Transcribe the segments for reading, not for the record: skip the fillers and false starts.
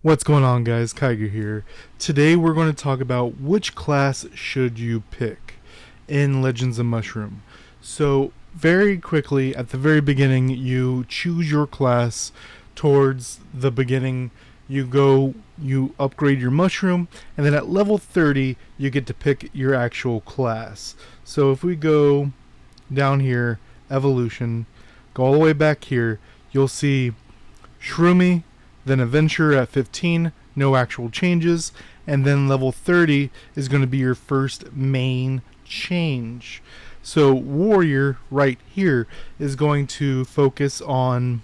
What's going on, guys? Kaiger here. Today we're going to talk about which class should you pick in Legends of Mushroom. So very quickly, at the very beginning, you choose your class. Towards the beginning, you upgrade your mushroom, and then at level 30 you get to pick your actual class. So if we go down here, evolution, go all the way back here, you'll see Shroomy, then Adventurer at 15, no actual changes, and then level 30 is going to be your first main change. So Warrior right here is going to focus on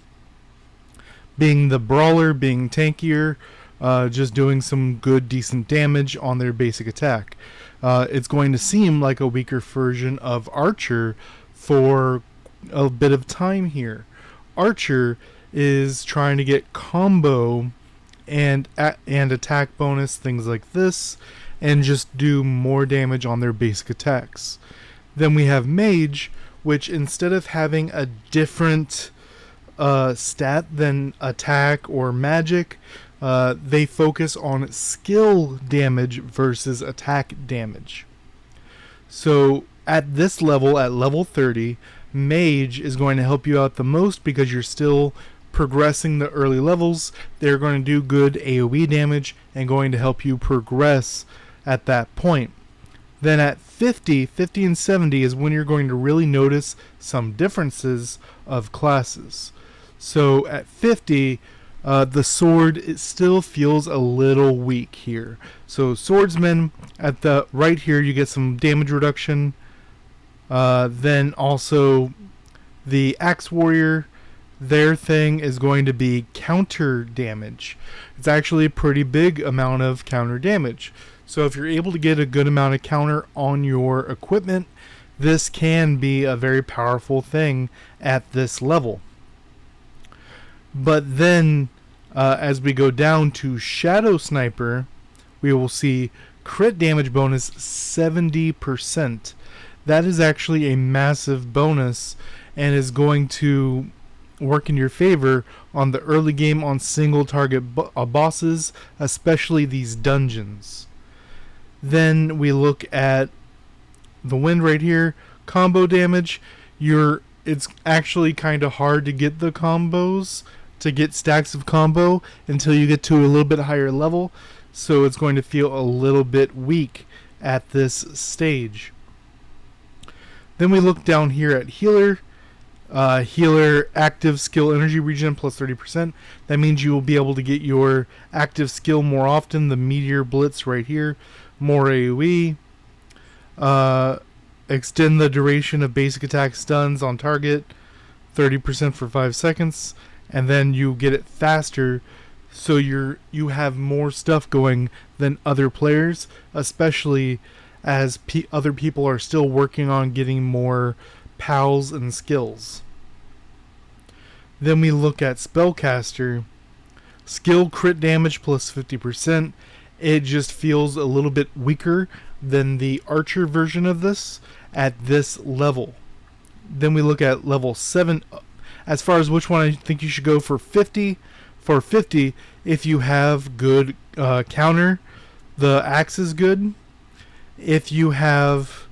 being the brawler, being tankier, just doing some good decent damage on their basic attack. It's going to seem like a weaker version of Archer for a bit of time here. Archer is trying to get combo and attack bonus, things like this, and just do more damage on their basic attacks. Then we have Mage, which instead of having a different stat than attack or magic, they focus on skill damage versus attack damage. So at this level, at level 30, Mage is going to help you out the most because you're still progressing the early levels. They're going to do good AoE damage and going to help you progress at that point. Then at 50 and 70 is when you're going to really notice some differences of classes. So at 50, the sword, it still feels a little weak here. So swordsman, at the right here, you get some damage reduction. Then also the axe warrior, their thing is going to be counter damage. It's actually a pretty big amount of counter damage. So if you're able to get a good amount of counter on your equipment, this can be a very powerful thing at this level. But then as we go down to Shadow Sniper, we will see crit damage bonus 70%. That is actually a massive bonus and is going to work in your favor on the early game on single target bosses, especially these dungeons. Then we look at the wind right here, combo damage. It's actually kind of hard to get the combos, to get stacks of combo until you get to a little bit higher level, so it's going to feel a little bit weak at this stage. Then we look down here at healer. Healer active skill energy regen plus 30%. That means you will be able to get your active skill more often. The meteor blitz right here, more AoE. Extend the duration of basic attack stuns on target, 30% for 5 seconds, and then you get it faster, so you have more stuff going than other players, especially as other people are still working on getting more pals and skills. Then we look at Spellcaster. Skill crit damage plus 50%. It just feels a little bit weaker than the Archer version of this at this level. Then we look at level 7. As far as which one I think you should go for 50. For 50, if you have good counter, the axe is good. If you have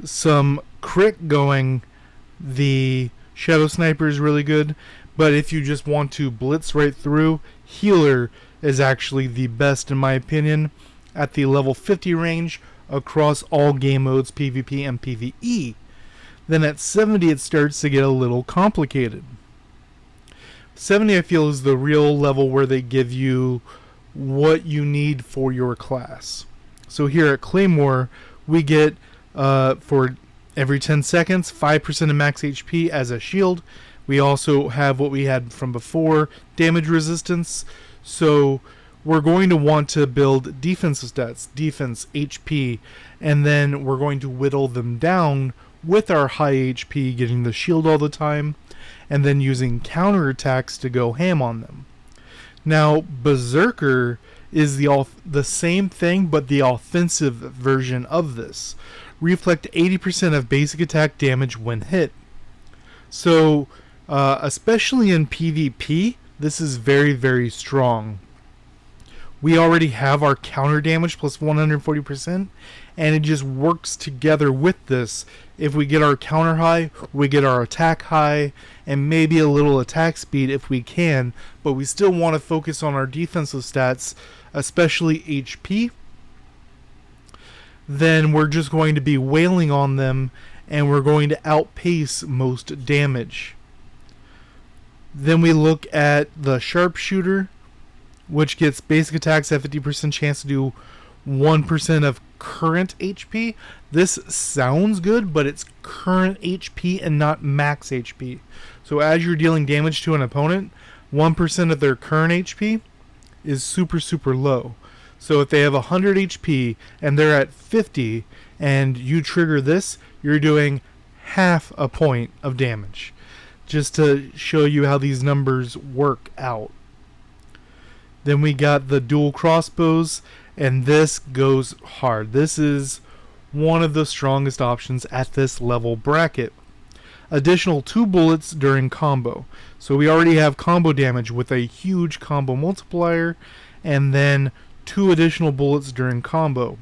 some crit going, the Shadow Sniper is really good. But if you just want to blitz right through, healer is actually the best in my opinion at the level 50 range across all game modes, PvP and PvE. Then at 70 it starts to get a little complicated. 70 I feel is the real level where they give you what you need for your class. So here at Claymore, we get for every 10 seconds 5% of max HP as a shield. We also have what we had from before, damage resistance. So we're going to want to build defensive stats, defense, HP, and then we're going to whittle them down with our high HP, getting the shield all the time, and then using counterattacks to go ham on them. Now, Berserker is the same thing, but the offensive version of this. Reflect 80% of basic attack damage when hit. So, especially in PvP, this is very, very strong. we already have our counter damage plus 140%, and it just works together with this. If we get our counter high, we get our attack high, and maybe a little attack speed if we can, but we still want to focus on our defensive stats, especially HP. Then we're just going to be wailing on them, and we're going to outpace most damage. Then we look at the sharpshooter, which gets basic attacks at 50% chance to do 1% of current HP. This sounds good, but it's current HP and not max HP. So as you're dealing damage to an opponent, 1% of their current HP is super, super low. So if they have 100 HP and they're at 50 and you trigger this, you're doing half a point of damage. Just to show you how these numbers work out. Then we got the dual crossbows, and this goes hard. This is one of the strongest options at this level bracket. Additional 2 bullets during combo. So we already have combo damage with a huge combo multiplier, and then 2 additional bullets during combo.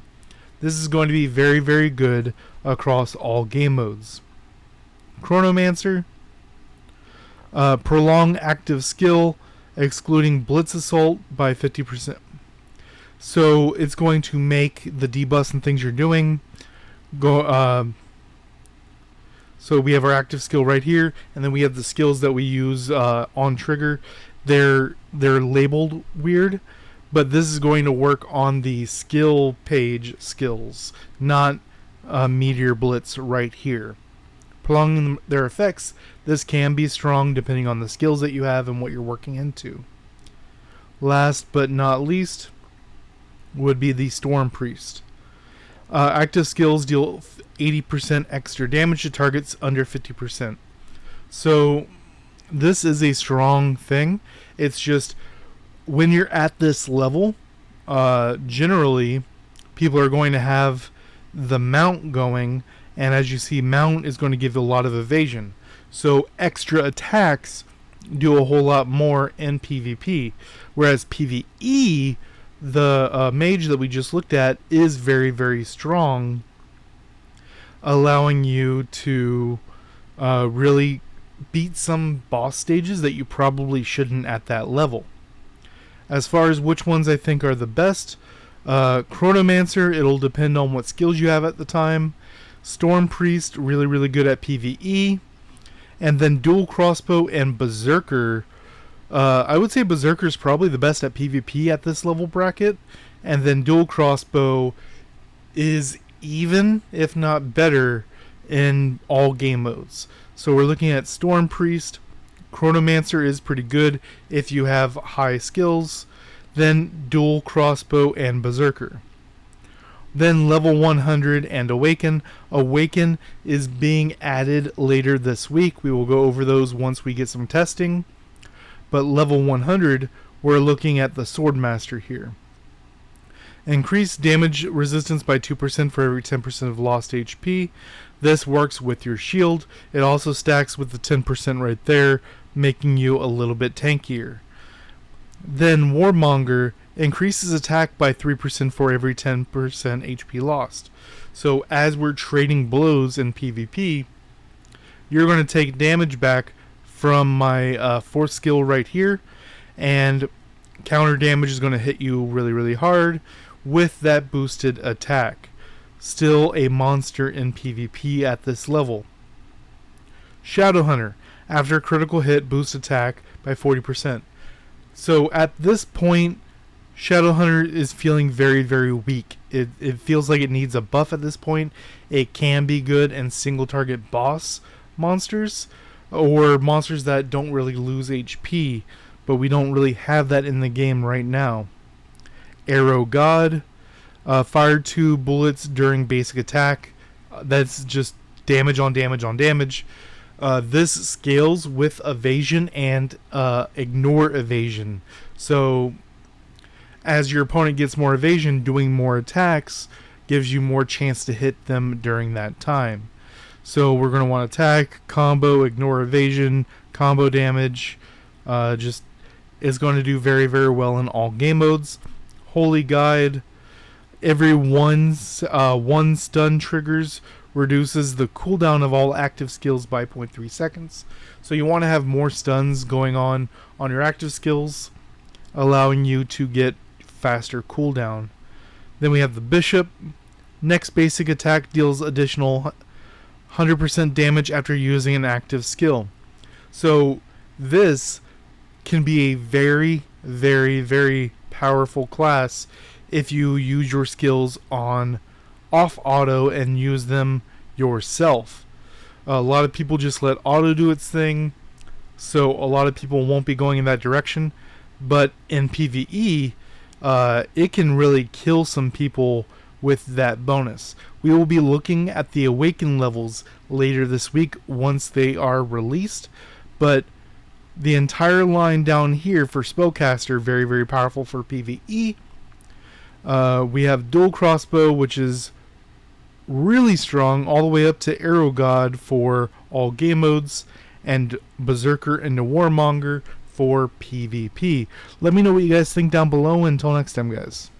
This is going to be very, very good across all game modes. Chronomancer, prolong active skill, excluding Blitz Assault by 50%. So it's going to make the debuffs and things you're doing go. So we have our active skill right here, and then we have the skills that we use on trigger. They're labeled weird, but this is going to work on the skill page skills, not Meteor Blitz right here. Prolonging their effects, this can be strong depending on the skills that you have and what you're working into. Last but not least would be the Storm Priest. Active skills deal 80% extra damage to targets under 50%. So this is a strong thing. It's just when you're at this level, generally people are going to have the mount going, and as you see, mount is going to give a lot of evasion. So extra attacks do a whole lot more in PvP. Whereas PvE, the mage that we just looked at is very, very strong, allowing you to really beat some boss stages that you probably shouldn't at that level. As far as which ones I think are the best, Chronomancer, it'll depend on what skills you have at the time. Storm Priest, really, really good at PvE. And then Dual Crossbow and Berserker. I would say Berserker is probably the best at PvP at this level bracket. And then Dual Crossbow is even, if not better, in all game modes. So we're looking at Storm Priest. Chronomancer is pretty good if you have high skills. Then Dual Crossbow and Berserker. Then level 100 and Awaken. Awaken is being added later this week. We will go over those once we get some testing. But level 100, we're looking at the Swordmaster here. Increase damage resistance by 2% for every 10% of lost HP. This works with your shield. It also stacks with the 10% right there, making you a little bit tankier. Then Warmonger increases attack by 3% for every 10% HP lost. So as we're trading blows in PvP, you're going to take damage back from my 4th skill right here, and counter damage is going to hit you really, really hard with that boosted attack. Still a monster in PvP at this level. Shadowhunter, after a critical hit, boosts attack by 40%. So at this point, Shadowhunter is feeling very, very weak. It feels like it needs a buff at this point. It can be good in single target boss monsters, or monsters that don't really lose HP, but we don't really have that in the game right now. Arrow God, fire 2 bullets during basic attack. That's just damage on damage on damage. This scales with evasion and ignore evasion. So as your opponent gets more evasion, doing more attacks gives you more chance to hit them during that time. So we're going to want attack, combo, ignore evasion, combo damage. Just is going to do very, very well in all game modes. Holy Guide. Every one stun triggers reduces the cooldown of all active skills by 0.3 seconds. So you want to have more stuns going on your active skills, allowing you to get faster cooldown. Then we have the Bishop. Next basic attack deals additional 100% damage after using an active skill. So this can be a very, very, very powerful class if you use your skills on off auto and use them yourself. A lot of people just let auto do its thing, so a lot of people won't be going in that direction. But in PvE, it can really kill some people with that bonus. We will be looking at the Awaken levels later this week once they are released, but the entire line down here for Spellcaster, very, very powerful for PvE. We have Dual Crossbow, which is really strong, all the way up to Arrow God for all game modes, and Berserker and the Warmonger for PvP. Let me know what you guys think down below. Until next time, guys.